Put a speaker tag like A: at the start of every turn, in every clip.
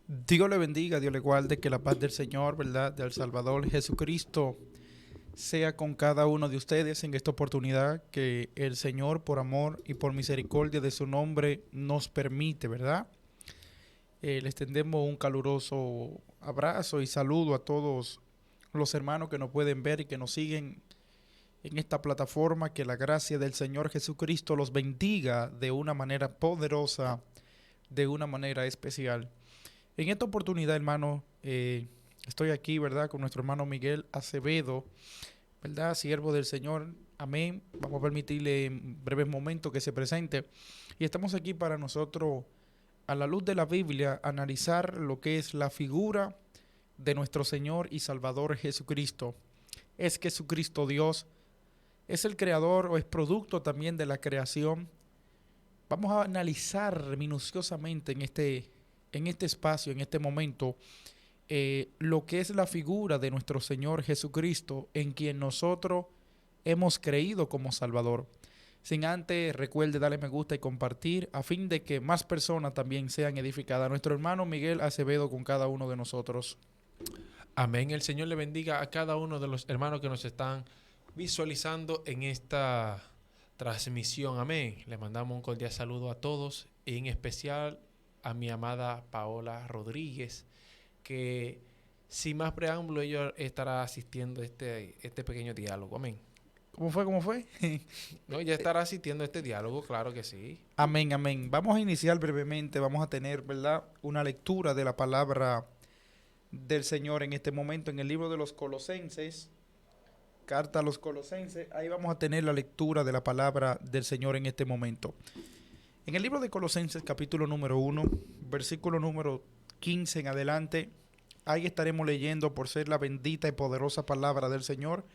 A: Dios le bendiga, Dios le guarde, que la paz del Señor, ¿verdad? Del Salvador Jesucristo sea con cada uno de ustedes en esta oportunidad que el Señor, por amor y por misericordia de su nombre, nos permite, ¿verdad? Les tendemos un caluroso abrazo y saludo a todos los hermanos que nos pueden ver y que nos siguen en esta plataforma. Que la gracia del Señor Jesucristo los bendiga de una manera poderosa, de una manera especial. En esta oportunidad, hermano, estoy aquí, ¿verdad? Con nuestro hermano Miguel Acevedo, ¿verdad? Siervo del Señor. Amén. Vamos a permitirle en breves momentos que se presente. Y estamos aquí para nosotros, a la luz de la Biblia, analizar lo que es la figura de nuestro Señor y Salvador Jesucristo. ¿Es Jesucristo Dios? ¿Es el creador o es producto también de la creación? Vamos a analizar minuciosamente en este espacio, en este momento, lo que es la figura de nuestro Señor Jesucristo, en quien nosotros hemos creído como Salvador. Sin antes, recuerde darle me gusta y compartir a fin de que más personas también sean edificadas. Nuestro hermano Miguel Acevedo con cada uno de nosotros.
B: Amén. El Señor le bendiga a cada uno de los hermanos que nos están visualizando en esta transmisión. Amén. Le mandamos un cordial saludo a todos, en especial a mi amada Paola Rodríguez, que sin más preámbulo ella estará asistiendo a este pequeño diálogo. Amén.
A: ¿Cómo fue? ¿Cómo fue?
B: No, ella estará asistiendo a este diálogo, claro que sí.
A: Amén, amén. Vamos a iniciar brevemente. Vamos a tener, ¿verdad? Una lectura de la palabra del Señor en este momento en el libro de los Colosenses. Carta a los Colosenses. Ahí vamos a tener la lectura de la palabra del Señor en este momento. En el libro de Colosenses, capítulo número 1, versículo número 15 en adelante, ahí estaremos leyendo por ser la bendita y poderosa palabra del Señor,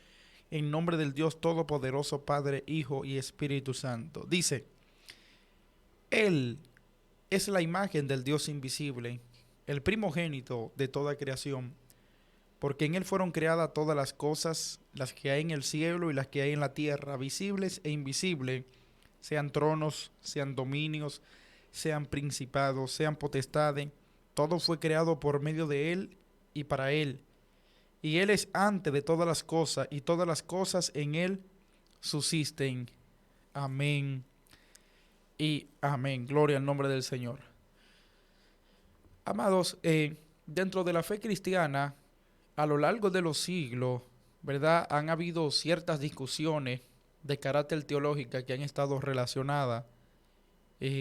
A: en nombre del Dios Todopoderoso, Padre, Hijo y Espíritu Santo. Dice: Él es la imagen del Dios invisible, el primogénito de toda creación, porque en Él fueron creadas todas las cosas, las que hay en el cielo y las que hay en la tierra, visibles e invisibles, sean tronos, sean dominios, sean principados, sean potestades. Todo fue creado por medio de Él y para Él. Y Él es antes de todas las cosas, y todas las cosas en Él subsisten. Amén y amén. Gloria al nombre del Señor. Amados, dentro de la fe cristiana, a lo largo de los siglos, ¿verdad? Han habido ciertas discusiones de carácter teológica que han estado relacionadas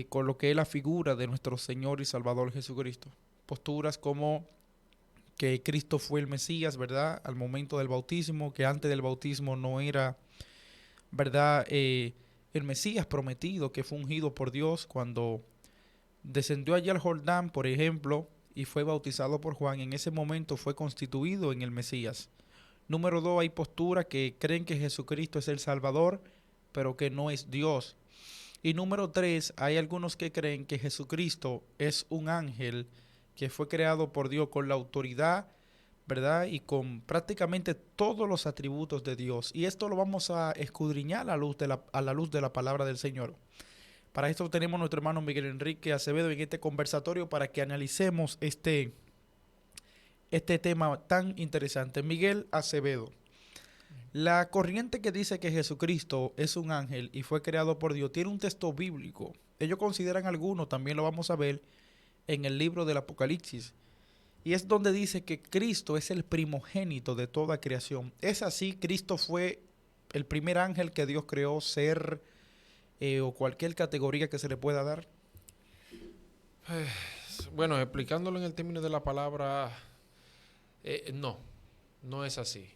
A: con lo que es la figura de nuestro Señor y Salvador Jesucristo. Posturas como que Cristo fue el Mesías, ¿verdad? Al momento del bautismo, que antes del bautismo no era, ¿verdad? El Mesías prometido que fue ungido por Dios cuando descendió allá al Jordán, por ejemplo, y fue bautizado por Juan. En ese momento fue constituido en el Mesías. Número 2, hay posturas que creen que Jesucristo es el Salvador, pero que no es Dios. Y número 3, hay algunos que creen que Jesucristo es un ángel que fue creado por Dios con la autoridad, ¿verdad? Y con prácticamente todos los atributos de Dios. Y esto lo vamos a escudriñar a la luz de la palabra del Señor. Para esto tenemos a nuestro hermano Miguel Enrique Acevedo en este conversatorio para que analicemos este tema tan interesante. Miguel Acevedo. La corriente que dice que Jesucristo es un ángel y fue creado por Dios tiene un texto bíblico. Ellos consideran algunos, también lo vamos a ver en el libro del Apocalipsis. Y es donde dice que Cristo es el primogénito de toda creación. Es así, Cristo fue el primer ángel que Dios creó, ser o cualquier categoría que se le pueda dar.
B: Bueno, explicándolo en el término de la palabra, no, no es así.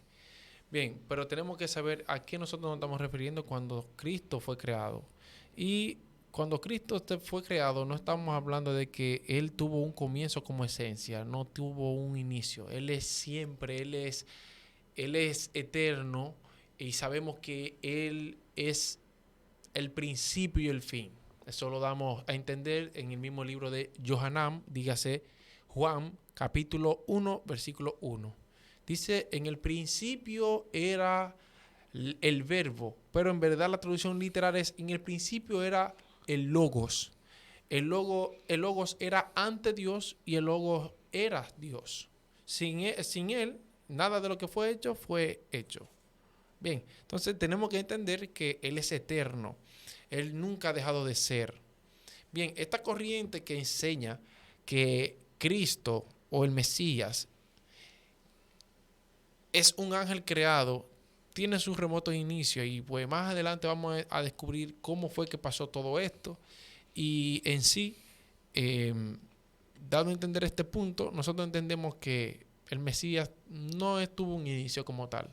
B: Bien, pero tenemos que saber a qué nosotros nos estamos refiriendo cuando Cristo fue creado. Y cuando Cristo fue creado, no estamos hablando de que Él tuvo un comienzo como esencia, no tuvo un inicio. Él es siempre, Él es eterno y sabemos que Él es el principio y el fin. Eso lo damos a entender en el mismo libro de Johanán, dígase Juan, capítulo 1, versículo 1. Dice, en el principio era el verbo, pero en verdad la traducción literal es, en el principio era el logos. El logos era ante Dios y el logos era Dios. Sin él, nada de lo que fue hecho. Bien, entonces tenemos que entender que Él es eterno. Él nunca ha dejado de ser. Bien, esta corriente que enseña que Cristo o el Mesías es un ángel creado, tiene su remoto inicio y pues más adelante vamos a descubrir cómo fue que pasó todo esto y en sí, dado a entender este punto, nosotros entendemos que el Mesías no tuvo un inicio como tal.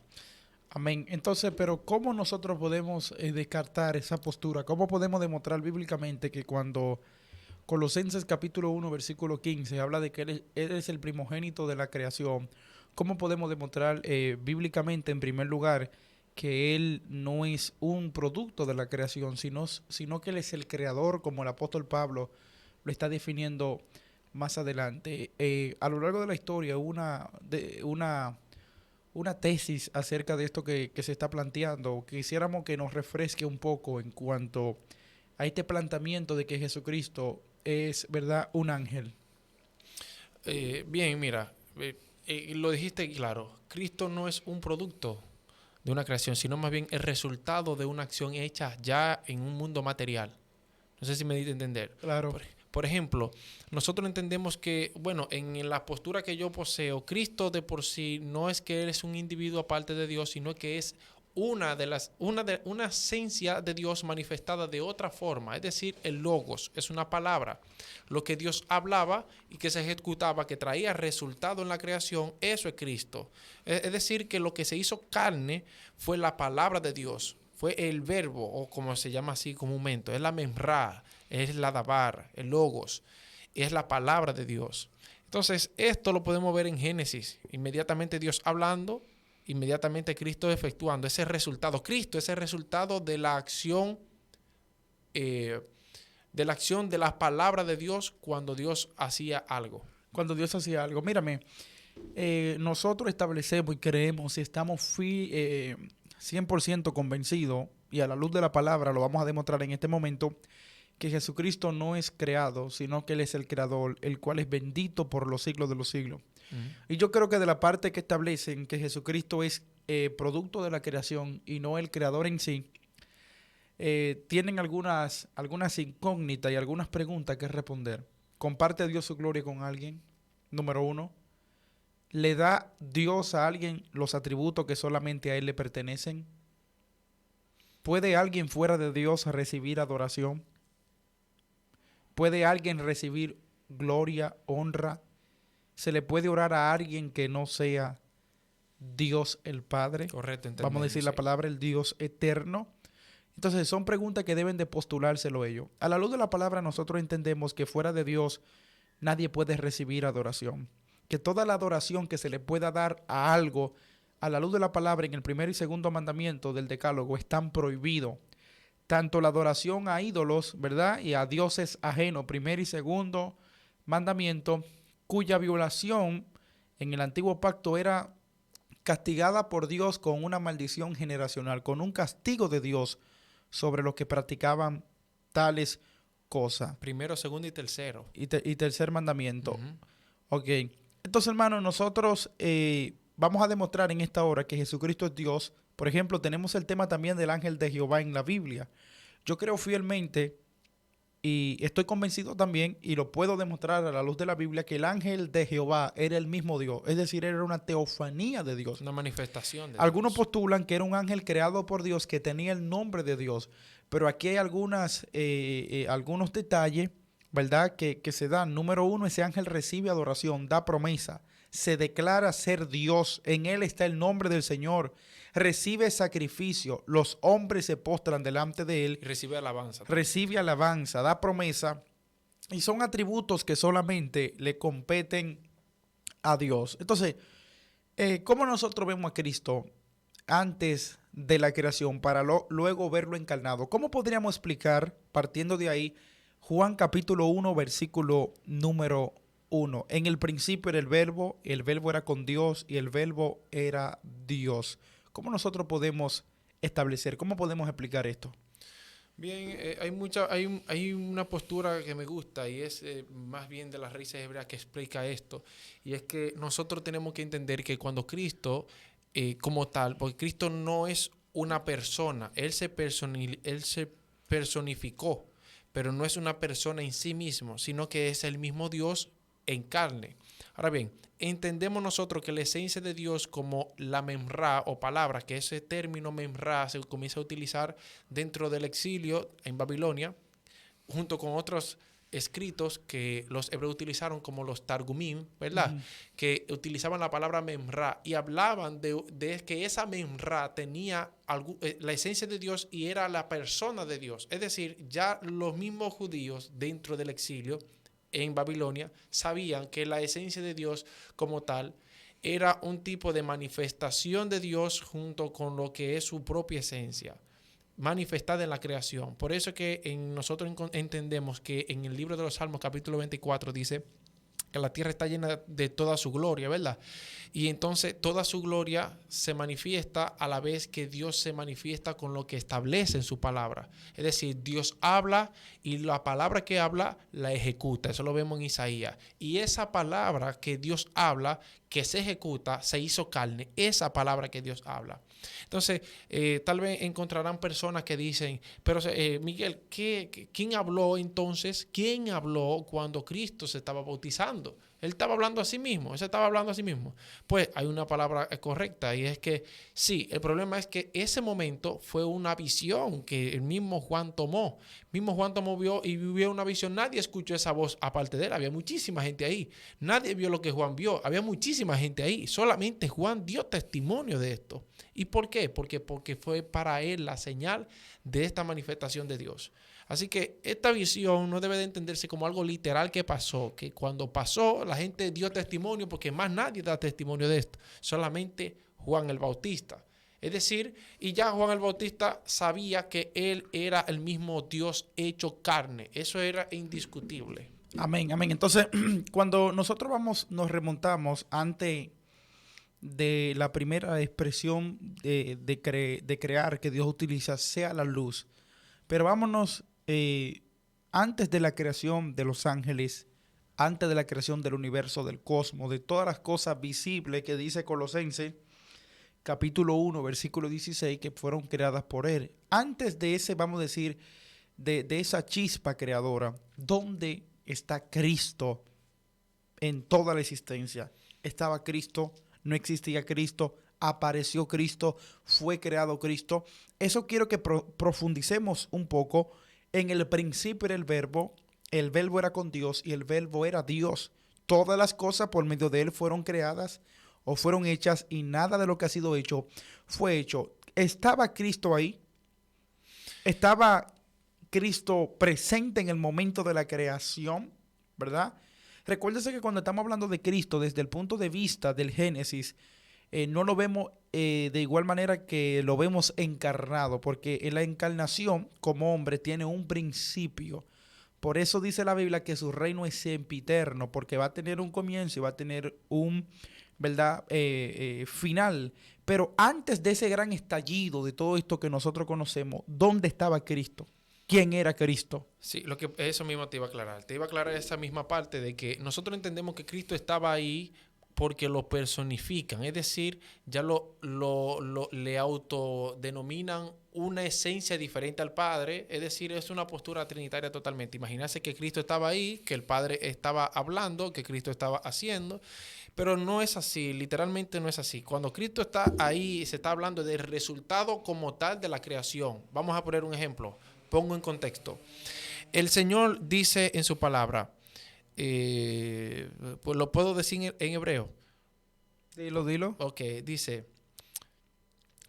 A: Amén. Entonces, pero ¿cómo nosotros podemos descartar esa postura? ¿Cómo podemos demostrar bíblicamente que cuando Colosenses capítulo 1, versículo 15 habla de que él es el primogénito de la creación? ¿Cómo podemos demostrar bíblicamente, en primer lugar, que Él no es un producto de la creación, sino que Él es el creador, como el apóstol Pablo lo está definiendo más adelante? A lo largo de la historia hubo una tesis acerca de esto que se está planteando. Quisiéramos que nos refresque un poco en cuanto a este planteamiento de que Jesucristo es, ¿verdad?, un ángel.
B: Bien, mira, lo dijiste claro, Cristo no es un producto de una creación, sino más bien el resultado de una acción hecha ya en un mundo material. No sé si me di a entender.
A: Claro.
B: Por ejemplo, nosotros entendemos que, bueno, en la postura que yo poseo, Cristo de por sí no es que Él es un individuo aparte de Dios, sino que es una esencia de Dios manifestada de otra forma. Es decir, el logos es una palabra. Lo que Dios hablaba y que se ejecutaba, que traía resultado en la creación, eso es Cristo. Es decir, que lo que se hizo carne fue la palabra de Dios. Fue el verbo, o como se llama así comúnmente, es la memra, es la dabar, el logos, es la palabra de Dios. Entonces, esto lo podemos ver en Génesis. Inmediatamente Dios hablando, inmediatamente Cristo efectuando ese resultado. Cristo es el resultado de la acción, de las palabras de Dios cuando Dios hacía algo.
A: Cuando Dios hacía algo. Mírame, nosotros establecemos y creemos y estamos 100% convencidos, y a la luz de la palabra lo vamos a demostrar en este momento, que Jesucristo no es creado, sino que Él es el creador, el cual es bendito por los siglos de los siglos. Y yo creo que de la parte que establecen que Jesucristo es producto de la creación y no el creador en sí, tienen algunas incógnitas y algunas preguntas que responder. ¿Comparte Dios su gloria con alguien? Número uno. ¿Le da Dios a alguien los atributos que solamente a Él le pertenecen? ¿Puede alguien fuera de Dios recibir adoración? ¿Puede alguien recibir gloria, honra? ¿Se le puede orar a alguien que no sea Dios el Padre?
B: Correcto,
A: Vamos a decir la palabra el Dios eterno. Entonces son preguntas que deben de postulárselo ellos. A la luz de la palabra nosotros entendemos que fuera de Dios nadie puede recibir adoración. Que toda la adoración que se le pueda dar a algo, a la luz de la palabra en el primer y segundo mandamiento del decálogo, están prohibidos. Tanto la adoración a ídolos, ¿verdad?, y a dioses ajenos, primer y segundo mandamiento, cuya violación en el antiguo pacto era castigada por Dios con una maldición generacional, con un castigo de Dios sobre los que practicaban tales cosas.
B: Primero, segundo y tercero.
A: Y tercer mandamiento. Ok. Entonces, hermanos, nosotros vamos a demostrar en esta hora que Jesucristo es Dios. Por ejemplo, tenemos el tema también del ángel de Jehová en la Biblia. Yo creo fielmente y estoy convencido también, y lo puedo demostrar a la luz de la Biblia, que el ángel de Jehová era el mismo Dios. Es decir, era una teofanía de Dios.
B: Una manifestación de
A: Algunos
B: Dios.
A: postulan que era un ángel creado por Dios que tenía el nombre de Dios. Pero aquí hay algunos detalles, ¿verdad?, que se dan. Número uno, ese ángel recibe adoración, da promesa, se declara ser Dios. En él está el nombre del Señor. Recibe sacrificio. Los hombres se postran delante de él.
B: Y recibe alabanza.
A: Recibe alabanza, da promesa. Y son atributos que solamente le competen a Dios. Entonces, ¿cómo nosotros vemos a Cristo antes de la creación para luego verlo encarnado? ¿Cómo podríamos explicar, partiendo de ahí, Juan capítulo 1, versículo número 1? En el principio era el verbo era con Dios y el verbo era Dios. ¿Cómo nosotros podemos establecer, cómo podemos explicar esto?
B: Bien, hay una postura que me gusta y es más bien de las raíces hebreas que explica esto. Y es que nosotros tenemos que entender que cuando Cristo, como tal, porque Cristo no es una persona, Él se personificó, pero no es una persona en sí mismo, sino que es el mismo Dios en carne. Ahora bien, entendemos nosotros que la esencia de Dios como la memra o palabra, que ese término memra se comienza a utilizar dentro del exilio en Babilonia, junto con otros escritos que los hebreos utilizaron como los Targumim, ¿verdad?
A: Ujú.
B: Que utilizaban la palabra memra y hablaban de que esa memra tenía la esencia de Dios y era la persona de Dios. Es decir, ya los mismos judíos dentro del exilio en Babilonia sabían que la esencia de Dios como tal era un tipo de manifestación de Dios junto con lo que es su propia esencia manifestada en la creación. Por eso es que nosotros entendemos que en el libro de los Salmos capítulo 24 dice que la tierra está llena de toda su gloria, ¿verdad? Y entonces toda su gloria se manifiesta a la vez que Dios se manifiesta con lo que establece en su palabra. Es decir, Dios habla y la palabra que habla la ejecuta. Eso lo vemos en Isaías. Y esa palabra que Dios habla, que se ejecuta, se hizo carne. Esa palabra que Dios habla. Entonces, tal vez encontrarán personas que dicen, pero Miguel, ¿quién habló entonces? ¿Quién habló cuando Cristo se estaba bautizando? Él estaba hablando a sí mismo, él se estaba hablando a sí mismo. Pues hay una palabra correcta y es que sí, el problema es que ese momento fue una visión que el mismo Juan tomó. El mismo Juan tomó vio y vio una visión. Nadie escuchó esa voz aparte de él. Había muchísima gente ahí. Nadie vio lo que Juan vio. Había muchísima gente ahí. Solamente Juan dio testimonio de esto. ¿Y por qué? Porque fue para él la señal de esta manifestación de Dios. Así que esta visión no debe de entenderse como algo literal que pasó, que cuando pasó la gente dio testimonio, porque más nadie da testimonio de esto, solamente Juan el Bautista. Es decir, y ya Juan el Bautista sabía que él era el mismo Dios hecho carne. Eso era indiscutible.
A: Amén, amén. Entonces, cuando nosotros nos remontamos ante de la primera expresión de crear que Dios utiliza, sea la luz. Pero vámonos antes de la creación de los ángeles, antes de la creación del universo, del cosmos, de todas las cosas visibles que dice Colosenses, capítulo 1, versículo 16, que fueron creadas por Él. Antes de ese, vamos a decir, de esa chispa creadora, ¿dónde está Cristo en toda la existencia? Estaba Cristo, no existía Cristo, apareció Cristo, fue creado Cristo. Eso quiero que profundicemos un poco. En el principio era el verbo era con Dios y el verbo era Dios. Todas las cosas por medio de Él fueron creadas o fueron hechas y nada de lo que ha sido hecho fue hecho. ¿Estaba Cristo ahí? ¿Estaba Cristo presente en el momento de la creación? ¿Verdad? Recuérdese que cuando estamos hablando de Cristo desde el punto de vista del Génesis, no lo vemos de igual manera que lo vemos encarnado, porque en la encarnación como hombre tiene un principio. Por eso dice la Biblia que su reino es sempiterno, porque va a tener un comienzo y va a tener un, ¿verdad? Final. Pero antes de ese gran estallido de todo esto que nosotros conocemos, ¿dónde estaba Cristo? ¿Quién era Cristo?
B: Sí, eso mismo te iba a aclarar. Te iba a aclarar esa misma parte de que nosotros entendemos que Cristo estaba ahí porque lo personifican, es decir, ya le autodenominan una esencia diferente al Padre, es decir, es una postura trinitaria totalmente. Imaginarse que Cristo estaba ahí, que el Padre estaba hablando, que Cristo estaba haciendo, pero no es así, literalmente no es así. Cuando Cristo está ahí, se está hablando del resultado como tal de la creación. Vamos a poner un ejemplo, pongo en contexto. El Señor dice en su palabra, pues lo puedo decir en hebreo.
A: Dilo, dilo.
B: Ok, dice,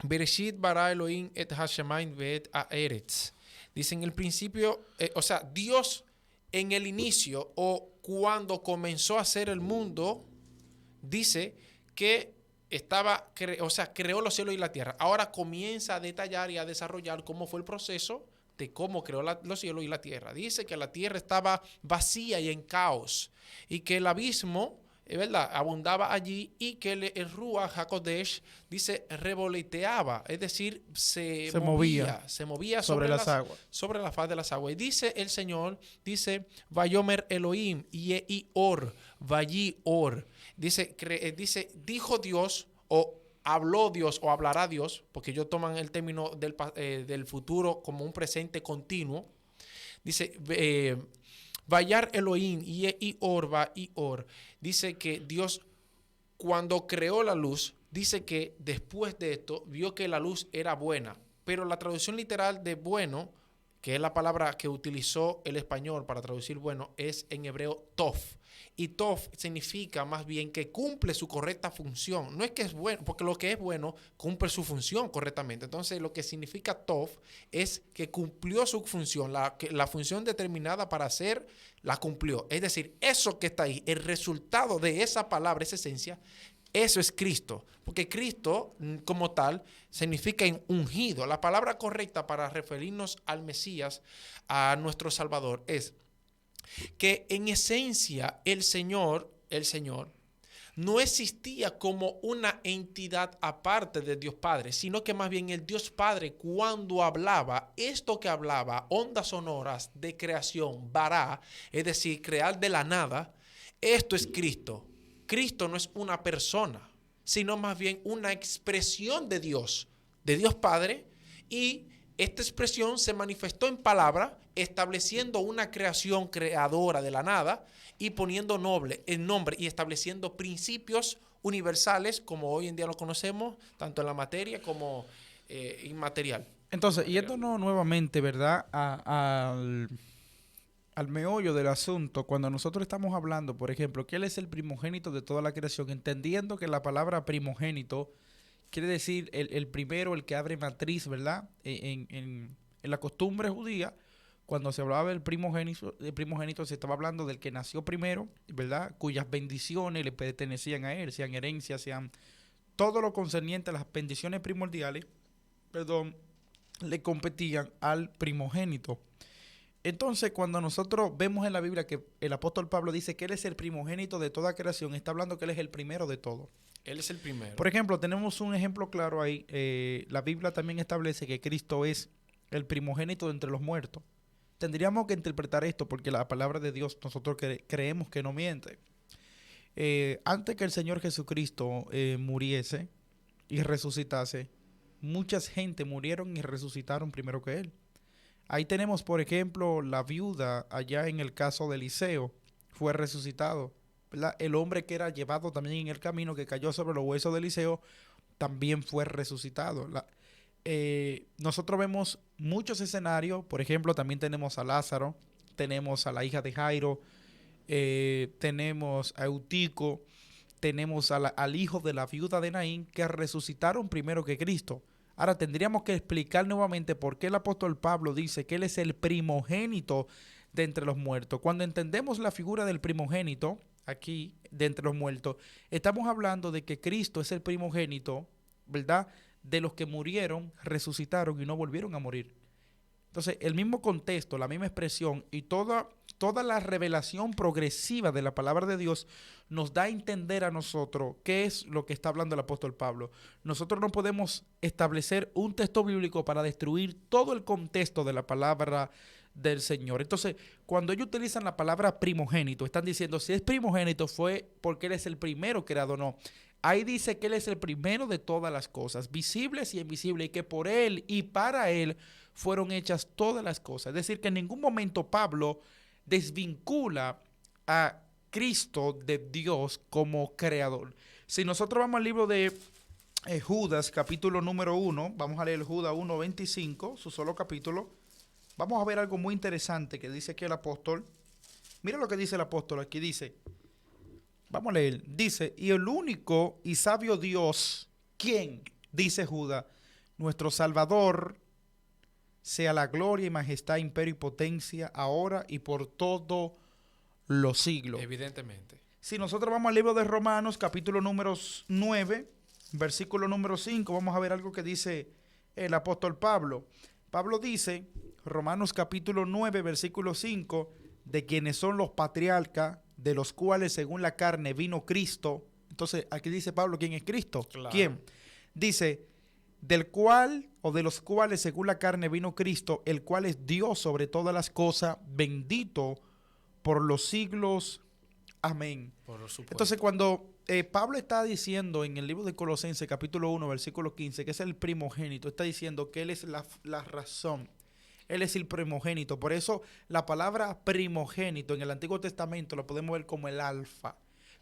B: Bereshit bara Elohim et hashamayim ve'et haaretz. Dice en el principio, o sea, Dios en el inicio o cuando comenzó a hacer el mundo, dice que creó los cielos y la tierra. Ahora comienza a detallar y a desarrollar cómo fue el proceso de cómo creó los cielos y la tierra. Dice que la tierra estaba vacía y en caos y que el abismo ¿verdad? Abundaba allí y que el Ruach HaKodesh, dice, revoloteaba, es decir,
A: Se movía
B: se movía
A: sobre las aguas.
B: sobre la faz de las aguas. Y dice el Señor, dice, Vayomer Elohim, Or, Vayi Or. Dice, dijo Dios, o habló Dios, o hablará Dios, porque ellos toman el término del futuro como un presente continuo. Dice, Vayar Elohim, Or. Dice que Dios, cuando creó la luz, dice que después de esto vio que la luz era buena. Pero la traducción literal de bueno, que es la palabra que utilizó el español para traducir bueno, es en hebreo tov. Y tov significa más bien que cumple su correcta función. No es que es bueno, porque lo que es bueno cumple su función correctamente. Entonces, lo que significa tov es que cumplió su función, la función determinada para hacer, la cumplió. Es decir, eso que está ahí, el resultado de esa palabra, esa esencia, eso es Cristo, porque Cristo como tal significa ungido. La palabra correcta para referirnos al Mesías, a nuestro Salvador, es que en esencia el Señor no existía como una entidad aparte de Dios Padre, sino que más bien el Dios Padre, cuando hablaba, esto que hablaba, ondas sonoras de creación, bará, es decir, crear de la nada, esto es Cristo. Cristo no es una persona, sino más bien una expresión de Dios Padre, y esta expresión se manifestó en palabra, estableciendo una creación creadora de la nada y poniendo el nombre y estableciendo principios universales como hoy en día lo conocemos, tanto en la materia como inmaterial.
A: Entonces, yéndonos nuevamente, ¿verdad? Al meollo del asunto, cuando nosotros estamos hablando, por ejemplo, que Él es el primogénito de toda la creación, entendiendo que la palabra primogénito quiere decir el primero, el que abre matriz, ¿verdad? En la costumbre judía, cuando se hablaba del primogénito, se estaba hablando del que nació primero, ¿verdad? Cuyas bendiciones le pertenecían a él, sean herencias, sean todo lo concerniente a las bendiciones primordiales, perdón, le competían al primogénito. Entonces, cuando nosotros vemos en la Biblia que el apóstol Pablo dice que Él es el primogénito de toda creación, está hablando que Él es el primero de todo.
B: Él es el primero.
A: Por ejemplo, tenemos un ejemplo claro ahí. La Biblia también establece que Cristo es el primogénito de entre los muertos. Tendríamos que interpretar esto porque la palabra de Dios nosotros creemos que no miente. Antes que el Señor Jesucristo muriese y resucitase, muchas gente murieron y resucitaron primero que Él. Ahí tenemos, por ejemplo, la viuda allá en el caso de Eliseo, fue resucitado, ¿verdad? El hombre que era llevado también en el camino, que cayó sobre los huesos de Eliseo, también fue resucitado. Nosotros vemos muchos escenarios, por ejemplo, también tenemos a Lázaro, tenemos a la hija de Jairo, tenemos a Eutico, tenemos al hijo de la viuda de Naín, que resucitaron primero que Cristo. Ahora tendríamos que explicar nuevamente por qué el apóstol Pablo dice que Él es el primogénito de entre los muertos. Cuando entendemos la figura del primogénito, aquí, de entre los muertos, estamos hablando de que Cristo es el primogénito, ¿verdad?, de los que murieron, resucitaron y no volvieron a morir. Entonces, el mismo contexto, la misma expresión y toda la revelación progresiva de la palabra de Dios nos da a entender a nosotros qué es lo que está hablando el apóstol Pablo. Nosotros no podemos establecer un texto bíblico para destruir todo el contexto de la palabra del Señor. Entonces, cuando ellos utilizan la palabra primogénito, están diciendo si es primogénito fue porque Él es el primero creado, no. Ahí dice que Él es el primero de todas las cosas, visibles y invisibles, y que por Él y para Él fueron hechas todas las cosas. Es decir, que en ningún momento Pablo desvincula a Cristo de Dios como creador. Si nosotros vamos al libro de Judas, capítulo número 1, vamos a leer Judas 1:25, su solo capítulo, vamos a ver algo muy interesante que dice aquí el apóstol. Mira lo que dice el apóstol aquí, dice, vamos a leer, dice, y el único y sabio Dios, ¿quién? Dice Judas, nuestro Salvador, sea la gloria y majestad, imperio y potencia, ahora y por todos los siglos.
B: Evidentemente.
A: Si nosotros vamos al libro de Romanos, capítulo número 9, versículo número 5, vamos a ver algo que dice el apóstol Pablo. Pablo dice, Romanos capítulo 9, versículo 5, de quienes son los patriarcas, de los cuales según la carne vino Cristo. Entonces, aquí dice Pablo, ¿quién es Cristo?
B: Claro.
A: ¿Quién? Dice, del cual o de los cuales según la carne vino Cristo, el cual es Dios sobre todas las cosas, bendito por los siglos. Amén.
B: Por supuesto.
A: Entonces, cuando Pablo está diciendo en el libro de Colosenses, capítulo 1, versículo 15, que es el primogénito, está diciendo que Él es la razón. Él es el primogénito. Por eso la palabra primogénito en el Antiguo Testamento lo podemos ver como el alfa,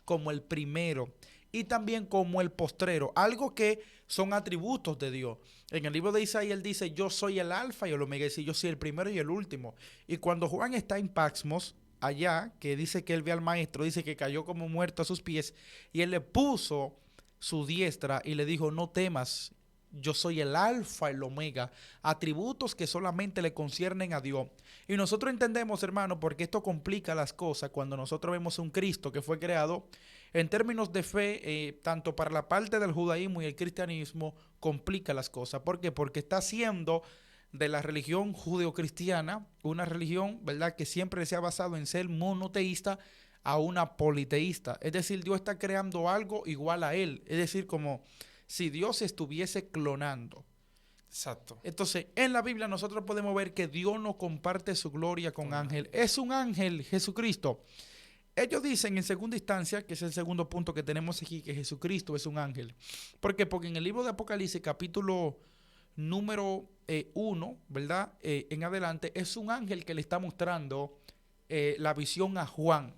A: como el primero y también como el postrero. Algo que son atributos de Dios. En el libro de Isaías él dice, yo soy el alfa y el omega, y yo soy el primero y el último. Y cuando Juan está en Patmos, allá, que dice que él ve al maestro, dice que cayó como muerto a sus pies y él le puso su diestra y le dijo, no temas, yo soy el alfa y el omega, atributos que solamente le conciernen a Dios. Y nosotros entendemos, hermano, porque esto complica las cosas cuando nosotros vemos un Cristo que fue creado en términos de fe, tanto para la parte del judaísmo y el cristianismo, complica las cosas. ¿Por qué? Porque está haciendo de la religión judeocristiana una religión, ¿verdad?, que siempre se ha basado en ser monoteísta a una politeísta. Es decir, Dios está creando algo igual a Él. Es decir, como si Dios estuviese clonando.
B: Exacto.
A: Entonces, en la Biblia nosotros podemos ver que Dios no comparte su gloria con ángel. Es un ángel, Jesucristo. Ellos dicen en segunda instancia, que es el segundo punto que tenemos aquí, que Jesucristo es un ángel. ¿Por qué? Porque en el libro de Apocalipsis, capítulo número 1, ¿verdad? En adelante, es un ángel que le está mostrando la visión a Juan.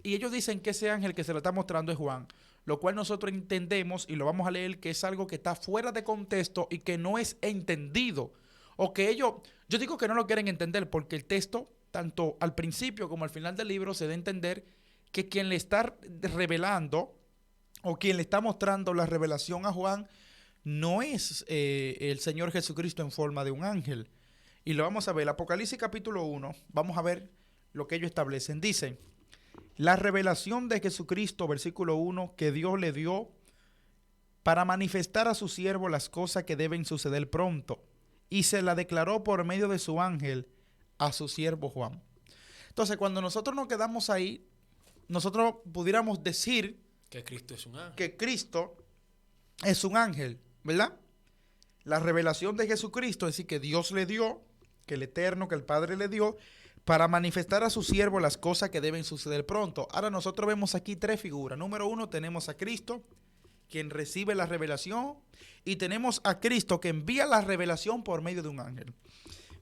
A: Y ellos dicen que ese ángel que se le está mostrando es Juan, lo cual nosotros entendemos, y lo vamos a leer, que es algo que está fuera de contexto y que no es entendido. O que ellos, yo digo que no lo quieren entender porque el texto, tanto al principio como al final del libro, se da a entender que quien le está revelando o quien le está mostrando la revelación a Juan no es el Señor Jesucristo en forma de un ángel. Y lo vamos a ver, Apocalipsis capítulo 1, vamos a ver lo que ellos establecen. Dicen, la revelación de Jesucristo, versículo 1, que Dios le dio para manifestar a su siervo las cosas que deben suceder pronto, y se la declaró por medio de su ángel a su siervo Juan. Entonces, cuando nosotros nos quedamos ahí, nosotros pudiéramos decir
B: que Cristo es un ángel.
A: Que Cristo es un ángel, ¿verdad? La revelación de Jesucristo, es decir, que Dios le dio, que el Eterno, que el Padre le dio, para manifestar a su siervo las cosas que deben suceder pronto. Ahora nosotros vemos aquí tres figuras. Número uno, tenemos a Cristo, quien recibe la revelación, y tenemos a Cristo que envía la revelación por medio de un ángel.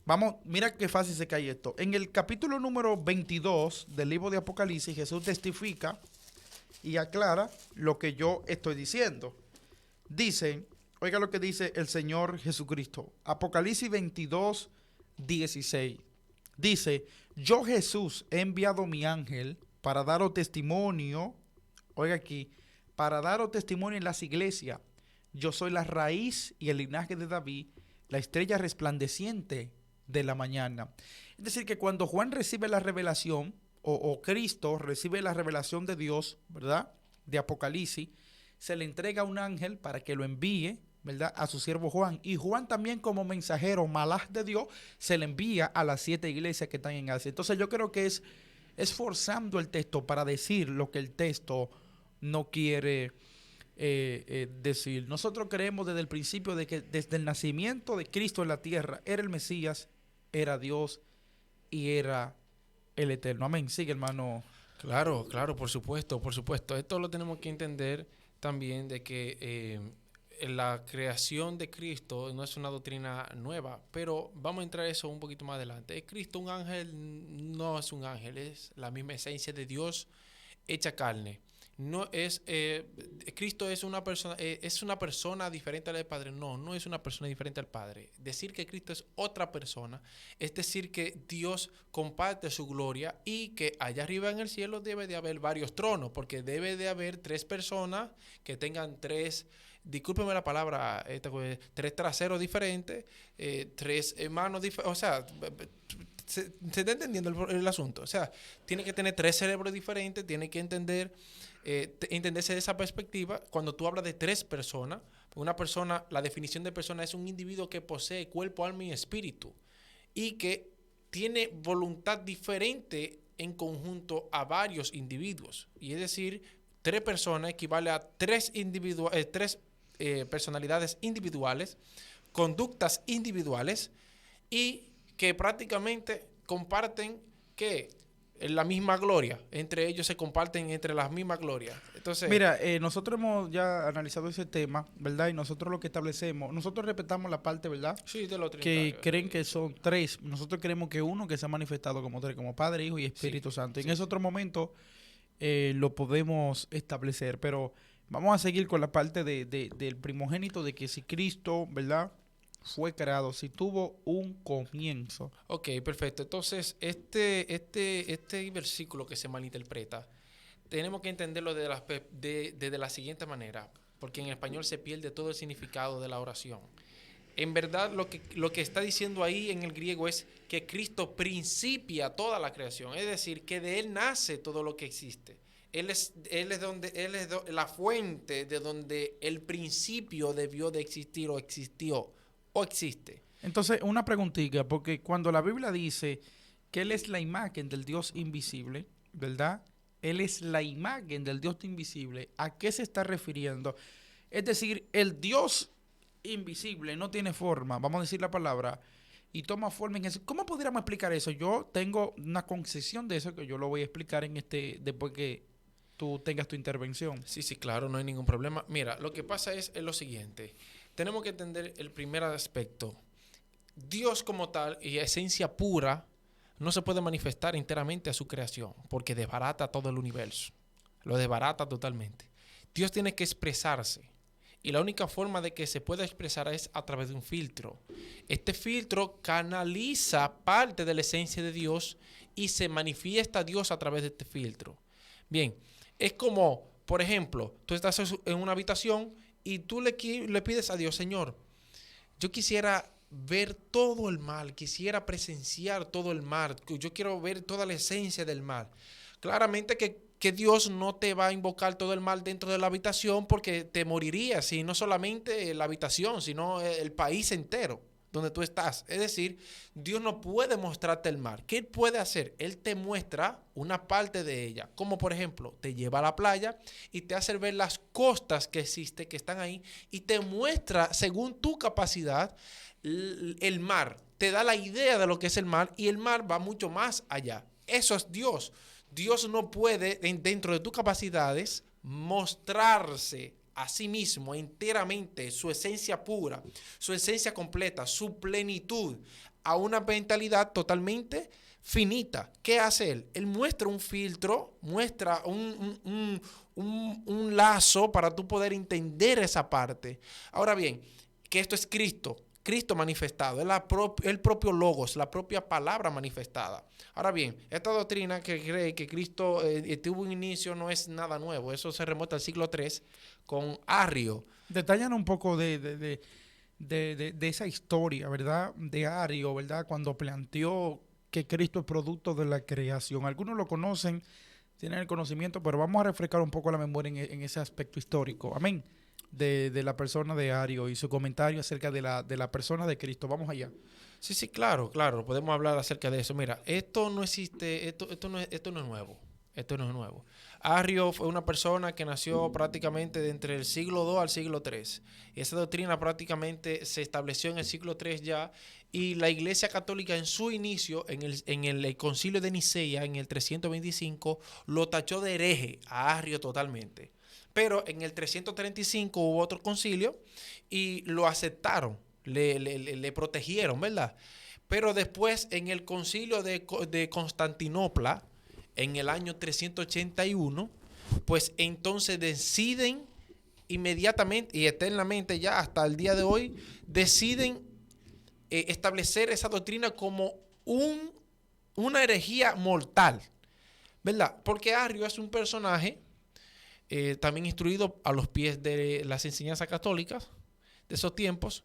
A: Vamos, mira qué fácil se cae esto. En el capítulo número 22 del libro de Apocalipsis, Jesús testifica y aclara lo que yo estoy diciendo. Dice, oiga lo que dice el Señor Jesucristo. Apocalipsis 22, 16. Dice, yo Jesús he enviado mi ángel para daros testimonio, oiga aquí, para daros testimonio en las iglesias. Yo soy la raíz y el linaje de David, la estrella resplandeciente de la mañana. Es decir, que cuando Juan recibe la revelación, o Cristo recibe la revelación de Dios, ¿verdad?, de Apocalipsis, se le entrega a un ángel para que lo envíe, ¿verdad?, a su siervo Juan. Y Juan también, como mensajero malaj de Dios, se le envía a las 7 iglesias que están en Asia. Entonces yo creo que es forzando el texto para decir lo que el texto no quiere decir. Nosotros creemos desde el principio de que desde el nacimiento de Cristo en la tierra era el Mesías, era Dios y era el Eterno. Amén. Sigue, hermano.
B: Claro, claro, por supuesto, por supuesto. Esto lo tenemos que entender también de que la creación de Cristo no es una doctrina nueva, pero vamos a entrar a eso un poquito más adelante. ¿Es Cristo un ángel? No es un ángel, es la misma esencia de Dios hecha carne. No es Cristo es una persona diferente al Padre. No es una persona diferente al Padre. Decir que Cristo es otra persona es decir que Dios comparte su gloria y que allá arriba en el cielo debe de haber varios tronos, porque debe de haber 3 personas que tengan 3, discúlpeme la palabra, tres traseros diferentes, 3 manos diferentes, o sea, se está entendiendo el asunto. O sea, tiene que tener 3 cerebros diferentes, tiene que entenderse de esa perspectiva. Cuando tú hablas de 3 personas, una persona, la definición de persona es un individuo que posee cuerpo, alma y espíritu y que tiene voluntad diferente en conjunto a varios individuos. Y es decir, 3 personas equivale a 3 personalidades individuales, conductas individuales y que prácticamente comparten que la misma gloria. Entre ellos se comparten entre las mismas glorias. Entonces,
A: Mira, nosotros hemos ya analizado ese tema, ¿verdad? Y nosotros lo que establecemos, nosotros respetamos la parte, ¿verdad?
B: sí, de lo
A: Que
B: trinitario.
A: creen que son 3. Nosotros creemos que uno que se ha manifestado como 3, como Padre, Hijo y Espíritu
B: Sí,
A: Santo. En
B: sí,
A: ese
B: sí.
A: otro momento lo podemos establecer, pero vamos a seguir con la parte del primogénito, de que si Cristo, ¿verdad? Fue creado, si tuvo un comienzo.
B: Ok, perfecto. Entonces, este versículo que se malinterpreta, tenemos que entenderlo de la siguiente manera, porque en español se pierde todo el significado de la oración. En verdad, lo que está diciendo ahí en el griego es que Cristo principia toda la creación, es decir, que de Él nace todo lo que existe. La fuente de donde el principio debió de existir o existió o existe.
A: Entonces, una preguntita, porque cuando la Biblia dice que Él es la imagen del Dios invisible, ¿verdad? Él es la imagen del Dios invisible. ¿A qué se está refiriendo? Es decir, el Dios invisible no tiene forma, vamos a decir la palabra, y toma forma en eso. ¿Cómo podríamos explicar eso? Yo tengo una concepción de eso que yo lo voy a explicar después que tú tengas tu intervención.
B: Sí, sí, claro, no hay ningún problema. Mira, lo que pasa es lo siguiente. Tenemos que entender el primer aspecto. Dios como tal y esencia pura no se puede manifestar enteramente a su creación porque desbarata todo el universo. Lo desbarata totalmente. Dios tiene que expresarse. Y la única forma de que se pueda expresar es a través de un filtro. Este filtro canaliza parte de la esencia de Dios y se manifiesta Dios a través de este filtro. Bien, es como, por ejemplo, tú estás en una habitación y tú le pides a Dios, Señor, yo quisiera ver todo el mal, quisiera presenciar todo el mal, yo quiero ver toda la esencia del mal. Claramente que Dios no te va a invocar todo el mal dentro de la habitación porque te morirías, y no solamente la habitación, sino el país entero donde tú estás. Es decir, Dios no puede mostrarte el mal. ¿Qué Él puede hacer? Él te muestra una parte de ella, como por ejemplo, te lleva a la playa y te hace ver las costas que existen, que están ahí, y te muestra, según tu capacidad, el mar. Te da la idea de lo que es el mar, y el mar va mucho más allá. Eso es Dios. Dios no puede, dentro de tus capacidades, mostrarse a sí mismo enteramente, su esencia pura, su esencia completa, su plenitud, a una mentalidad totalmente finita. ¿Qué hace Él? Él muestra un filtro, muestra un lazo para tú poder entender esa parte. Ahora bien, que esto es Cristo. Cristo manifestado, el propio logos, la propia palabra manifestada. Ahora bien, esta doctrina que cree que Cristo tuvo un inicio no es nada nuevo. Eso se remonta al siglo III con Arrio.
A: Detallan un poco de esa historia, ¿verdad? De Ario, ¿verdad? Cuando planteó que Cristo es producto de la creación. Algunos lo conocen, tienen el conocimiento, pero vamos a refrescar un poco la memoria en ese aspecto histórico. Amén. De la persona de Ario y su comentario acerca de la persona de Cristo. Vamos allá.
B: Sí, sí, claro, claro, podemos hablar acerca de eso. Mira, esto no existe, esto no es nuevo. Esto no es nuevo. Arrio fue una persona que nació prácticamente de entre el siglo II al siglo III. Y esa doctrina prácticamente se estableció en el siglo III ya. Y la Iglesia Católica en su inicio, en el Concilio de Nicea, en el 325, lo tachó de hereje a Arrio totalmente. Pero en el 335 hubo otro concilio y lo aceptaron, le protegieron, ¿verdad? Pero después en el concilio de Constantinopla, en el año 381, pues entonces deciden inmediatamente y eternamente, ya hasta el día de hoy, deciden establecer esa doctrina como una herejía mortal, ¿verdad? Porque Arrio es un personaje también instruido a los pies de las enseñanzas católicas de esos tiempos,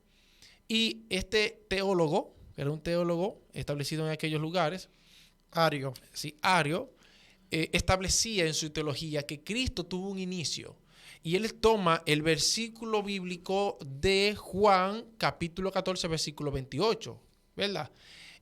B: y este teólogo, que era un teólogo establecido en aquellos lugares,
A: Ario.
B: sí, Ario, establecía en su teología que Cristo tuvo un inicio, y él toma el versículo bíblico de Juan, capítulo 14, versículo 28, ¿verdad?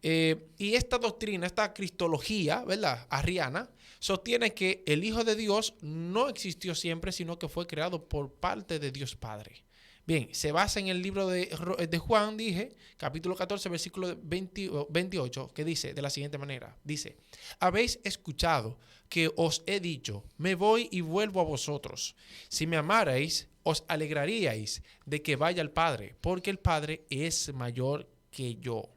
B: Y esta doctrina, esta cristología, ¿verdad? Arriana, sostiene que el Hijo de Dios no existió siempre, sino que fue creado por parte de Dios Padre. Bien, se basa en el libro de Juan, dije, capítulo 14, versículo 28, que dice de la siguiente manera, dice, habéis escuchado que os he dicho, me voy y vuelvo a vosotros. Si me amarais, os alegraríais de que vaya al Padre, porque el Padre es mayor que yo.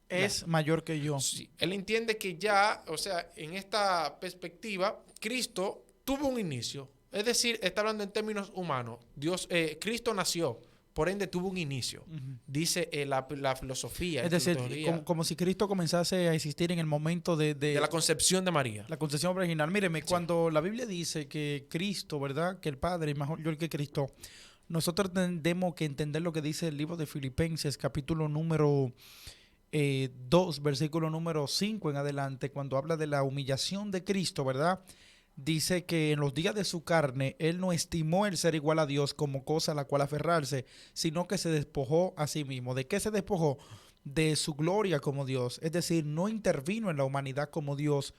A: Es mayor que yo.
B: Sí, él entiende que ya, o sea, en esta perspectiva, Cristo tuvo un inicio. Es decir, está hablando en términos humanos. Cristo nació, por ende tuvo un inicio. Dice la filosofía.
A: Es decir, como si Cristo comenzase a existir en el momento de
B: la concepción de María.
A: La concepción original. Míreme,
B: Sí.
A: cuando la Biblia dice que Cristo, ¿verdad? Que el Padre es mayor que Cristo, nosotros tenemos que entender lo que dice el libro de Filipenses, capítulo número 2, versículo número 5 en adelante, cuando habla de la humillación de Cristo, ¿verdad? Dice que en los días de su carne, Él no estimó el ser igual a Dios como cosa a la cual aferrarse, sino que se despojó a sí mismo. ¿De qué se despojó? De su gloria como Dios. Es decir, no intervino en la humanidad como Dios,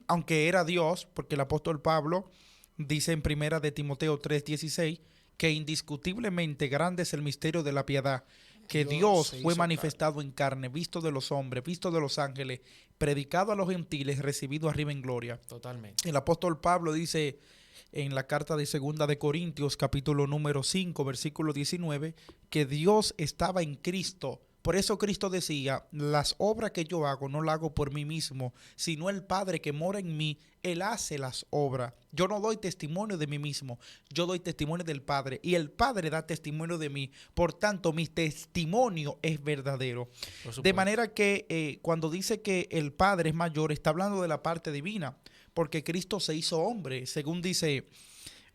A: aunque era Dios, porque el apóstol Pablo dice en primera de Timoteo 3:16 que indiscutiblemente grande es el misterio de la piedad, que Dios fue manifestado en carne, visto de los hombres, visto de los ángeles, predicado a los gentiles, recibido arriba en gloria.
B: Totalmente.
A: El apóstol Pablo dice en la carta de segunda de Corintios, capítulo número 5, versículo 19, que Dios estaba en Cristo. Por eso Cristo decía, las obras que yo hago no las hago por mí mismo, sino el Padre que mora en mí, Él hace las obras. Yo no doy testimonio de mí mismo, yo doy testimonio del Padre y el Padre da testimonio de mí. Por tanto, mi testimonio es verdadero. De manera que cuando dice que el Padre es mayor, está hablando de la parte divina, porque Cristo se hizo hombre, según dice,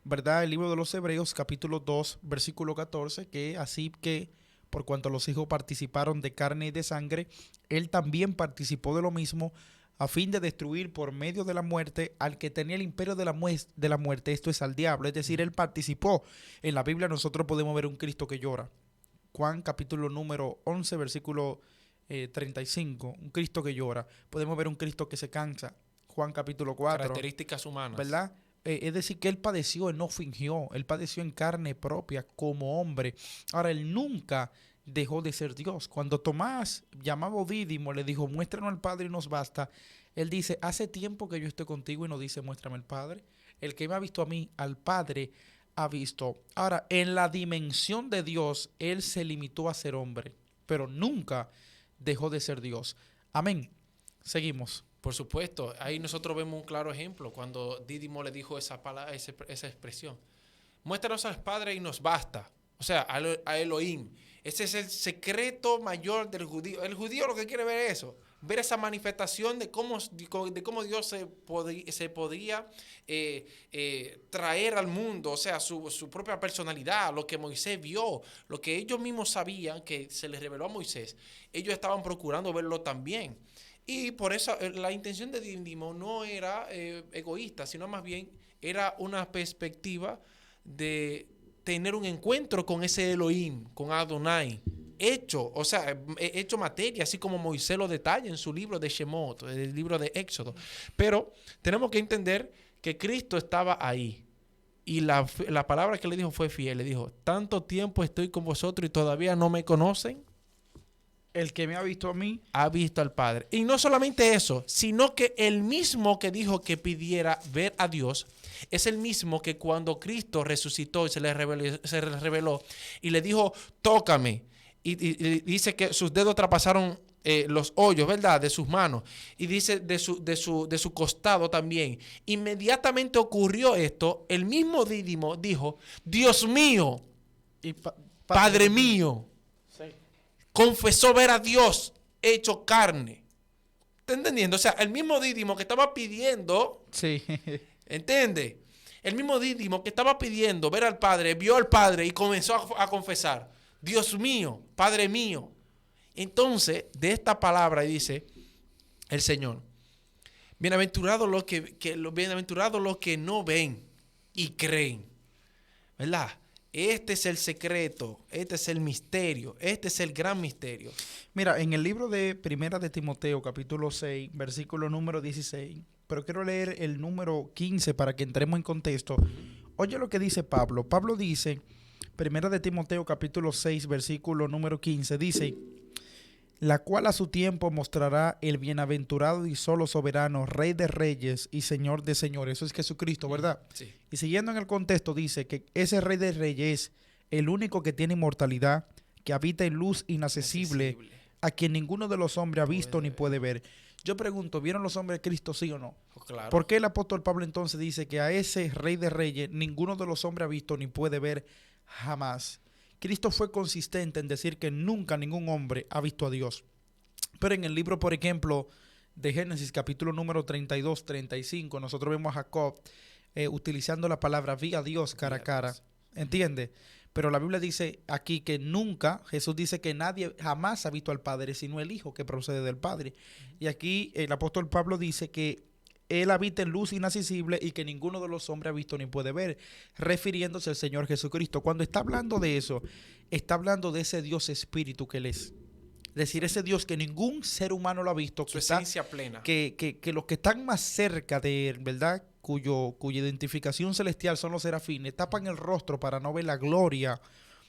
A: ¿verdad? El libro de los Hebreos, capítulo 2, versículo 14, que así que por cuanto los hijos participaron de carne y de sangre, Él también participó de lo mismo, a fin de destruir por medio de la muerte al que tenía el imperio de la muerte, esto es al diablo. Es decir, Él participó. En la Biblia nosotros podemos ver un Cristo que llora. Juan capítulo número 11, versículo 35, un Cristo que llora. Podemos ver un Cristo que se cansa. Juan capítulo 4.
B: Características humanas.
A: ¿Verdad? Es decir, que Él padeció, Él no fingió, Él padeció en carne propia como hombre. Ahora, Él nunca dejó de ser Dios. Cuando Tomás, llamado Dídimo, le dijo, muéstranos al Padre y nos basta, Él dice, hace tiempo que yo estoy contigo, y no dice, muéstrame al Padre. El que me ha visto a mí, al Padre ha visto. Ahora, en la dimensión de Dios, Él se limitó a ser hombre, pero nunca dejó de ser Dios. Amén. Seguimos.
B: Por supuesto, ahí nosotros vemos un claro ejemplo cuando Dídimo le dijo esa palabra, esa expresión. Muéstranos al Padre y nos basta. O sea, a Elohim. Ese es el secreto mayor del judío. El judío lo que quiere ver es eso. Ver esa manifestación de cómo Dios se podría traer al mundo. O sea, su propia personalidad, lo que Moisés vio, lo que ellos mismos sabían que se les reveló a Moisés. Ellos estaban procurando verlo también. Y por eso la intención de Dídimo no era egoísta, sino más bien era una perspectiva de tener un encuentro con ese Elohim, con Adonai, hecho materia, así como Moisés lo detalla en su libro de Shemot, el libro de Éxodo. Pero tenemos que entender que Cristo estaba ahí. Y la palabra que le dijo fue fiel. Le dijo, tanto tiempo estoy con vosotros y todavía no me conocen.
A: El que me ha visto a mí
B: ha visto al Padre. Y no solamente eso, sino que el mismo que dijo que pidiera ver a Dios es el mismo que cuando Cristo resucitó y se le reveló y le dijo, tócame. Y dice que sus dedos traspasaron los hoyos, ¿verdad? De sus manos. Y dice de su costado también. Inmediatamente ocurrió esto. El mismo Dídimo dijo, Dios mío, y Padre mío. Confesó ver a Dios hecho carne. ¿Está entendiendo? O sea, el mismo Dídimo que estaba pidiendo,
A: sí.
B: ¿Entiende? El mismo Dídimo que estaba pidiendo ver al Padre, vio al Padre y comenzó a confesar, Dios mío, Padre mío. Entonces, de esta palabra dice el Señor, bienaventurados los que no ven y creen, ¿verdad? Este es el secreto, este es el misterio, este es el gran misterio.
A: Mira, en el libro de Primera de Timoteo, capítulo 6, versículo número 16, pero quiero leer el número 15 para que entremos en contexto. Oye lo que dice Pablo. Pablo dice, Primera de Timoteo, capítulo 6, versículo número 15, dice, la cual a su tiempo mostrará el bienaventurado y solo soberano, Rey de reyes y Señor de señores. Eso es Jesucristo, ¿verdad?
B: Sí.
A: Y siguiendo en el contexto, dice que ese Rey de reyes es el único que tiene inmortalidad, que habita en luz inaccesible, a quien ninguno de los hombres ha visto ni puede ver. Yo pregunto, ¿vieron los hombres de Cristo, sí o no?
B: Oh, claro.
A: ¿Por qué el apóstol Pablo entonces dice que a ese Rey de reyes ninguno de los hombres ha visto ni puede ver jamás? Cristo fue consistente en decir que nunca ningún hombre ha visto a Dios. Pero en el libro, por ejemplo, de Génesis, capítulo número 32, 35, nosotros vemos a Jacob utilizando la palabra vi a Dios cara a cara. ¿Entiendes? Pero la Biblia dice aquí que nunca, Jesús dice que nadie jamás ha visto al Padre, sino el Hijo que procede del Padre. Y aquí el apóstol Pablo dice que Él habita en luz inaccesible y que ninguno de los hombres ha visto ni puede ver, refiriéndose al Señor Jesucristo. Cuando está hablando de eso, está hablando de ese Dios espíritu que Él es. Es decir, ese Dios que ningún ser humano lo ha visto.
B: Su esencia plena.
A: Que los que están más cerca de Él, ¿verdad? Cuya identificación celestial son los serafines, tapan el rostro para no ver la gloria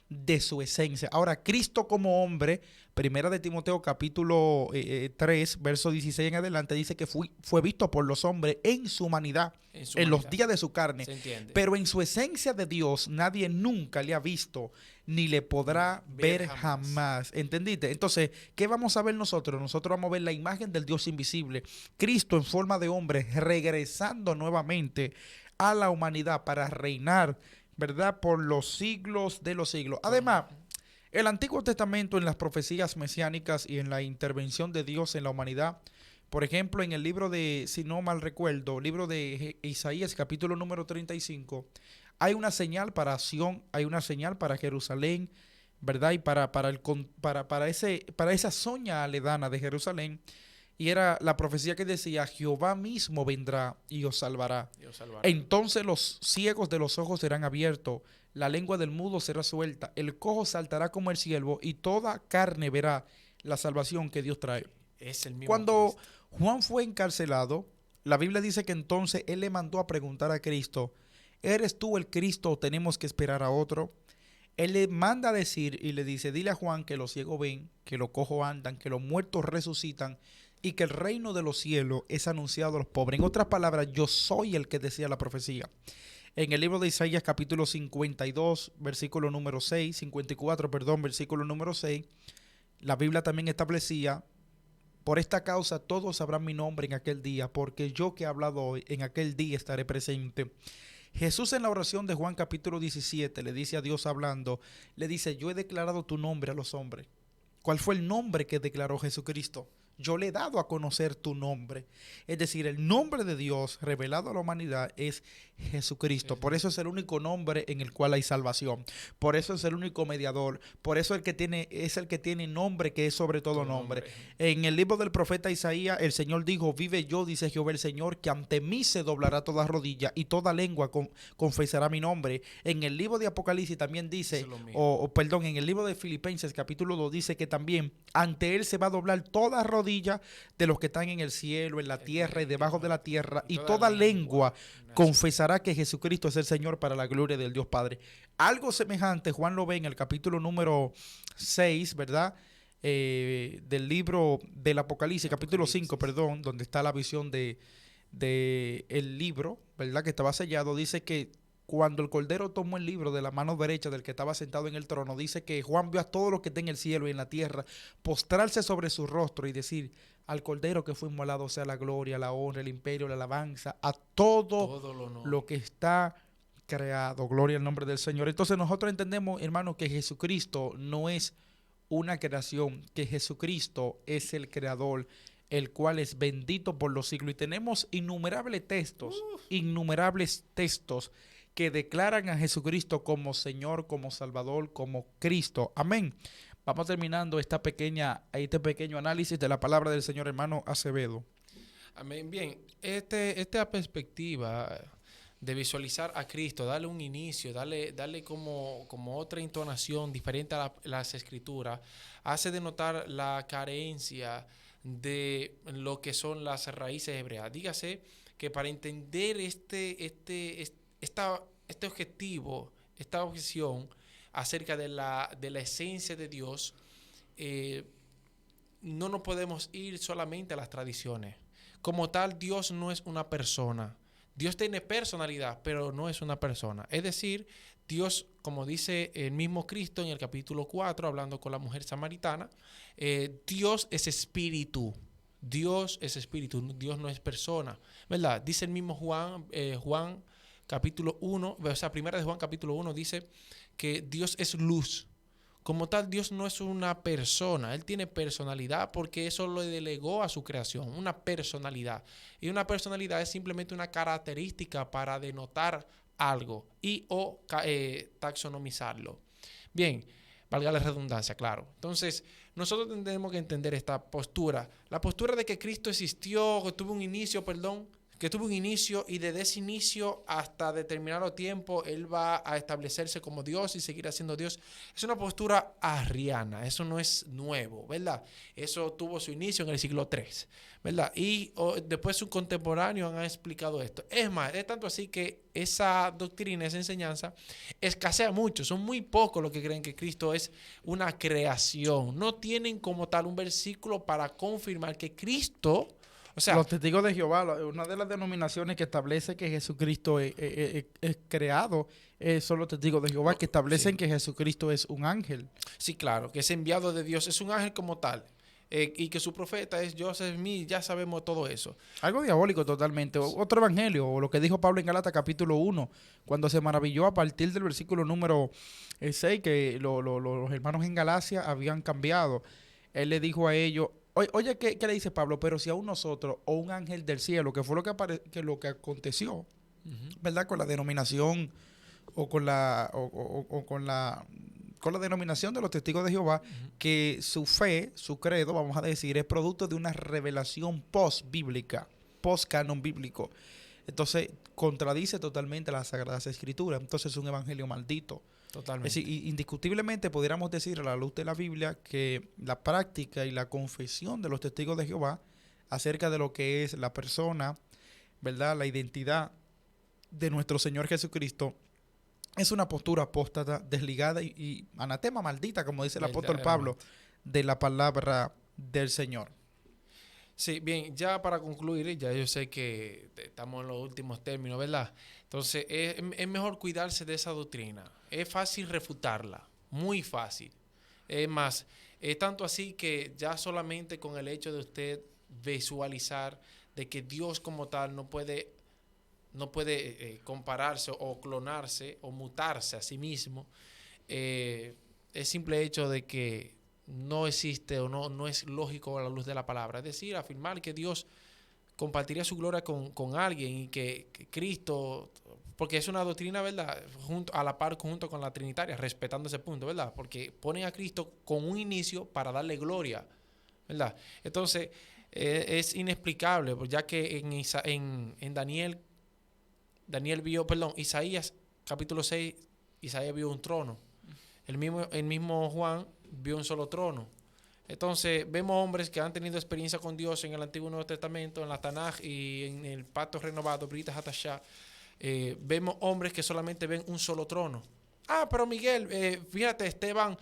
A: de su esencia. Ahora, Cristo como hombre, Primera de Timoteo capítulo 3, verso 16 en adelante, dice que fue visto por los hombres en su humanidad, en los días de su carne.
B: Se entiende.
A: Pero en su esencia de Dios, nadie nunca le ha visto ni le podrá ver jamás. ¿Entendiste? Entonces, ¿qué vamos a ver nosotros? Nosotros vamos a ver la imagen del Dios invisible. Cristo en forma de hombre regresando nuevamente a la humanidad para reinar, ¿verdad? Por los siglos de los siglos. Además, el Antiguo Testamento en las profecías mesiánicas y en la intervención de Dios en la humanidad, por ejemplo, en el libro de, si no mal recuerdo, libro de Isaías, capítulo número 35, hay una señal para Sión, hay una señal para Jerusalén, ¿verdad? Y para esa zona aledana de Jerusalén. Y era la profecía que decía, Jehová mismo vendrá y os salvará. Entonces los ciegos de los ojos serán abiertos, la lengua del mudo será suelta, el cojo saltará como el ciervo y toda carne verá la salvación que Dios trae.
B: Es el mismo
A: Cuando
B: Cristo.
A: Juan fue encarcelado, la Biblia dice que entonces él le mandó a preguntar a Cristo, ¿eres tú el Cristo o tenemos que esperar a otro? Él le manda a decir y le dice, dile a Juan que los ciegos ven, que los cojos andan, que los muertos resucitan y que el reino de los cielos es anunciado a los pobres. En otras palabras, yo soy el que decía la profecía. En el libro de Isaías capítulo 52, versículo número 6, 54, perdón, versículo número 6, la Biblia también establecía, por esta causa todos sabrán mi nombre en aquel día, porque yo que he hablado hoy, en aquel día estaré presente. Jesús en la oración de Juan capítulo 17 le dice a Dios hablando, le dice, yo he declarado tu nombre a los hombres. ¿Cuál fue el nombre que declaró Jesucristo? Yo le he dado a conocer tu nombre. Es decir, el nombre de Dios revelado a la humanidad es Jesucristo. Por eso es el único nombre en el cual hay salvación. Por eso es el único mediador. Por eso es el que tiene nombre que es sobre todo nombre. En el libro del profeta Isaías, el Señor dijo, vive yo, dice Jehová el Señor, que ante mí se doblará toda rodilla y toda lengua confesará mi nombre. En el libro de Apocalipsis también dice, en el libro de Filipenses capítulo 2 dice que también ante él se va a doblar toda rodilla de los que están en el cielo, en la tierra y debajo de la tierra, y toda lengua confesará que Jesucristo es el Señor para la gloria del Dios Padre. Algo semejante Juan lo ve en el capítulo número 6, ¿verdad? Del libro del Apocalipsis, capítulo 5, perdón, donde está la visión de el libro, ¿verdad? Que estaba sellado. Dice que cuando el Cordero tomó el libro de la mano derecha del que estaba sentado en el trono, dice que Juan vio a todos los que estén en el cielo y en la tierra postrarse sobre su rostro y decir, al Cordero que fue inmolado sea la gloria, la honra, el imperio, la alabanza, a todo lo que está creado. Gloria al nombre del Señor. Entonces nosotros entendemos, hermano, que Jesucristo no es una creación, que Jesucristo es el creador, el cual es bendito por los siglos. Y tenemos innumerables textos que declaran a Jesucristo como Señor, como Salvador, como Cristo. Amén. Vamos terminando este pequeño análisis de la palabra del Señor, hermano Acevedo.
B: Amén. Bien, esta perspectiva de visualizar a Cristo, darle un inicio, darle como otra entonación diferente a las escrituras, hace denotar la carencia de lo que son las raíces hebreas. Dígase que para entender este objetivo, esta objeción acerca de la esencia de Dios, no nos podemos ir solamente a las tradiciones. Como tal, Dios no es una persona. Dios tiene personalidad, pero no es una persona. Es decir, Dios, como dice el mismo Cristo en el capítulo 4, hablando con la mujer samaritana, Dios es espíritu. Dios es espíritu, Dios no es persona, ¿verdad? Dice el mismo Juan capítulo 1, o sea, primera de Juan capítulo 1 dice que Dios es luz. Como tal, Dios no es una persona, Él tiene personalidad porque eso lo delegó a su creación, una personalidad. Y una personalidad es simplemente una característica para denotar algo y o taxonomizarlo. Bien, valga la redundancia, claro. Entonces, nosotros tenemos que entender esta postura. La postura de que Cristo existió, que tuvo un inicio y desde ese inicio hasta determinado tiempo Él va a establecerse como Dios y seguir siendo Dios. Es una postura arriana, eso no es nuevo, ¿verdad? Eso tuvo su inicio en el siglo III, ¿verdad? Y después sus contemporáneos han explicado esto. Es más, es tanto así que esa doctrina, esa enseñanza, escasea mucho. Son muy pocos los que creen que Cristo es una creación. No tienen como tal un versículo para confirmar que Cristo... O sea,
A: los testigos de Jehová, una de las denominaciones que establece que Jesucristo es creado, son los testigos de Jehová que establecen
B: sí,
A: que Jesucristo es un ángel.
B: sí, claro, que es enviado de Dios, es un ángel como tal, y que su profeta es Joseph Smith, ya sabemos todo eso.
A: Algo diabólico totalmente. Otro evangelio, o lo que dijo Pablo en Gálatas capítulo 1, cuando se maravilló a partir del versículo número 6, que los hermanos en Galacia habían cambiado. Él le dijo a ellos, oye, ¿qué le dice Pablo? Pero si aún nosotros, o un ángel del cielo, que fue lo que aconteció, ¿verdad? Con la denominación, o con la denominación de los testigos de Jehová, que su fe, su credo, vamos a decir, es producto de una revelación post-bíblica, post-canon bíblico. Entonces, contradice totalmente las Sagradas Escrituras. Entonces, es un evangelio maldito.
B: Totalmente.
A: Es decir, indiscutiblemente pudiéramos decir a la luz de la Biblia que la práctica y la confesión de los testigos de Jehová acerca de lo que es la persona, ¿verdad? La identidad de nuestro Señor Jesucristo es una postura apóstata, desligada y anatema maldita, como dice el apóstol Pablo, de la palabra del Señor.
B: Sí, bien, ya para concluir, ya yo sé que estamos en los últimos términos, ¿verdad? Entonces, es mejor cuidarse de esa doctrina. Es fácil refutarla, muy fácil. Es más, es tanto así que ya solamente con el hecho de usted visualizar de que Dios como tal no puede compararse o clonarse o mutarse a sí mismo, es simple hecho de que no existe o no es lógico a la luz de la palabra. Es decir, afirmar que Dios compartiría su gloria con alguien y que Cristo, porque es una doctrina, ¿verdad? A la par junto con la trinitaria, respetando ese punto, ¿verdad? Porque ponen a Cristo con un inicio para darle gloria, ¿verdad? Entonces, es inexplicable, ya que en Daniel vio, perdón, Isaías capítulo 6, Isaías vio un trono. El mismo Juan vio un solo trono. Entonces, vemos hombres que han tenido experiencia con Dios en el Antiguo y Nuevo Testamento, en la Tanaj y en el Pacto Renovado, Brit Hadashah. Vemos hombres que solamente ven un solo trono. Ah, pero Miguel, fíjate, Esteban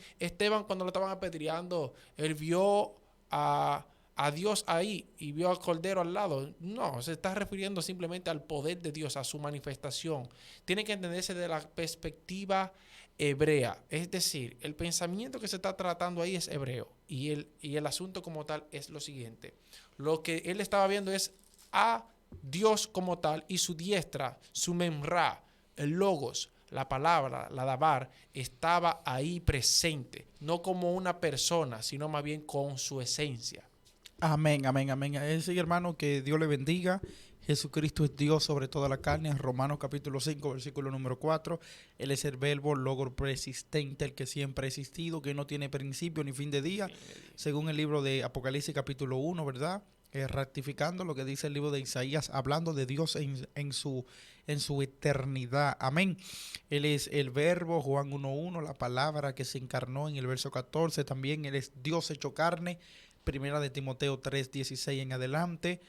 B: cuando lo estaban apedreando, él vio a Dios ahí y vio al Cordero al lado. No, se está refiriendo simplemente al poder de Dios, a su manifestación. Tiene que entenderse de la perspectiva hebrea, es decir, el pensamiento que se está tratando ahí es hebreo y el asunto como tal es lo siguiente. Lo que él estaba viendo es a Dios como tal y su diestra, su memra, el logos, la palabra, la dabar, estaba ahí presente, no como una persona, sino más bien con su esencia.
A: Amén, amén, amén. Ese hermano, que Dios le bendiga. Jesucristo es Dios sobre toda la carne. En Romanos capítulo 5, versículo número 4. Él es el verbo, logro persistente, el que siempre ha existido, que no tiene principio ni fin de día. Según el libro de Apocalipsis capítulo 1, ¿verdad? ratificando lo que dice el libro de Isaías, hablando de Dios en su eternidad. Amén. Él es el verbo, Juan 1:1, la palabra que se encarnó en el verso 14. También Él es Dios hecho carne, primera de Timoteo 3:16 en adelante.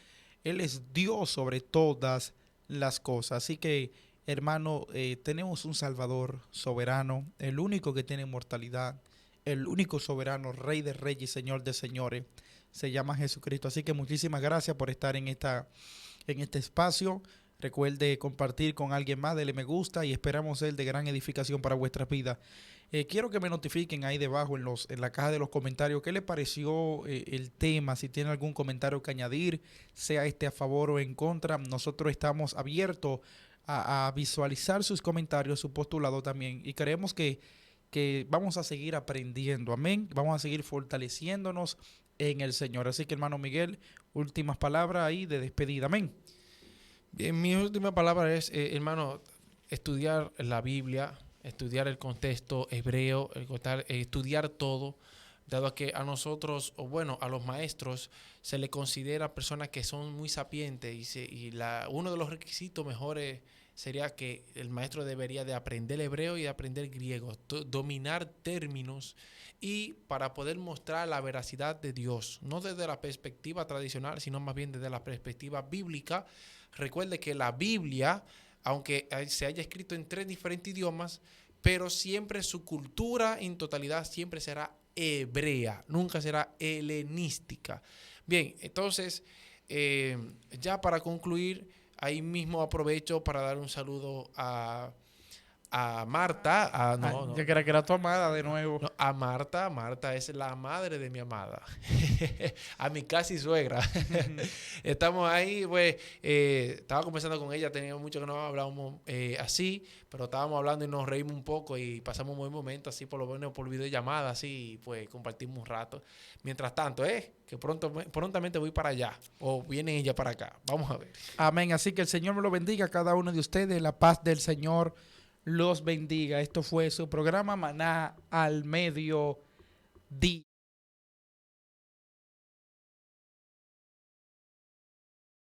A: Él es Dios sobre todas las cosas. Así que, hermano, tenemos un Salvador soberano, el único que tiene inmortalidad, el único soberano, Rey de reyes y Señor de señores. Se llama Jesucristo. Así que muchísimas gracias por estar en este espacio. Recuerde compartir con alguien más, dele me gusta y esperamos ser de gran edificación para vuestras vidas. Quiero que me notifiquen ahí debajo en la caja de los comentarios qué les pareció el tema, si tienen algún comentario que añadir, sea a favor o en contra. Nosotros estamos abiertos a visualizar sus comentarios, su postulado también, y creemos que vamos a seguir aprendiendo, amén. Vamos a seguir fortaleciéndonos en el Señor. Así que, hermano Miguel, últimas palabras ahí de despedida, amén.
B: Bien, mi última palabra es, hermano, estudiar la Biblia, estudiar el contexto hebreo, estudiar todo, dado que a nosotros, o bueno, a los maestros, se le considera personas que son muy sapientes uno de los requisitos mejores sería que el maestro debería de aprender hebreo y aprender griego, dominar términos y para poder mostrar la veracidad de Dios, no desde la perspectiva tradicional, sino más bien desde la perspectiva bíblica. Recuerde que la Biblia, aunque se haya escrito en 3 diferentes idiomas, pero siempre su cultura en totalidad siempre será hebrea, nunca será helenística. Bien, entonces, ya para concluir, ahí mismo aprovecho para dar un saludo a Marta.
A: Yo creo que era tu amada de nuevo.
B: No, a Marta. Marta es la madre de mi amada. A mi casi suegra. Estamos ahí, pues, estaba conversando con ella, teníamos mucho que no hablábamos así, pero estábamos hablando y nos reímos un poco y pasamos un buen momento, así por lo menos por videollamada, así, pues compartimos un rato. Mientras tanto, que prontamente voy para allá, o viene ella para acá. Vamos a ver.
A: Amén. Así que el Señor me lo bendiga a cada uno de ustedes. La paz del Señor los bendiga. Esto fue su programa Maná al Mediodía.